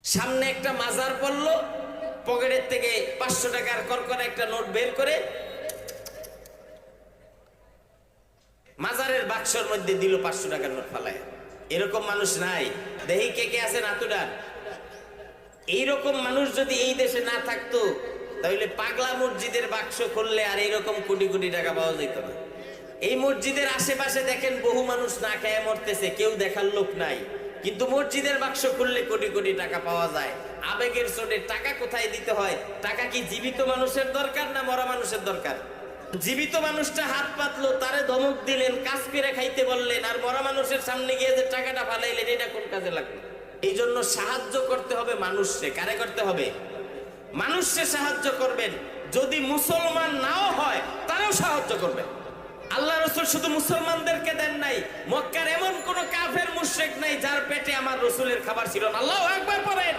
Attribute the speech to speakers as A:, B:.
A: সামনে একটা মাজার পড়লো, পকেটের থেকে 500 টাকার করকরে একটা নোট বের করে মাজারের বাক্সর মধ্যে দিল 500 টাকার নোট ফালায়। এরকম মানুষ নাই? দেখি কে কে আছেন আতুডান। এইরকম মানুষ যদি এই দেশে না থাকতো তাহলে পাগলা মসজিদের বাক্স খুললে আর এইরকম কোটি কোটি টাকা পাওয়া যেত না। এই মসজিদের আশেপাশে দেখেন বহু মানুষ না খেয়ে মরতেছে, কেউ দেখার লোক নাই, কিন্তু মসজিদের বাক্স খুললে কোটি কোটি টাকা পাওয়া যায়। আবেগের চোটে টাকা কোথায় দিতে হয়? টাকা কি জীবিত মানুষের দরকার না মরা মানুষের দরকার? জীবিত মানুষটা হাত পাতলো, তারে ধমক দিলেন, কাজ করে খাইতে বললেন, আর মরা মানুষের সামনে গিয়ে যে টাকাটা ফালাইলেন, এটা কোন কাজে লাগলো? এই জন্য সাহায্য করতে হবে মানুষকে। কারে করতে হবে? মানুষকে সাহায্য করবেন। যদি মুসলমান নাও হয় তারাও সাহায্য করবেন। আল্লাহ রাসূল শুধু মুসলমানদেরকে দেন নাই, মক্কার এমন কোন কাফের মুশরিক নাই যার পেটে আমার রাসূলের খাবার ছিল না। আল্লাহু আকবার পড়েন।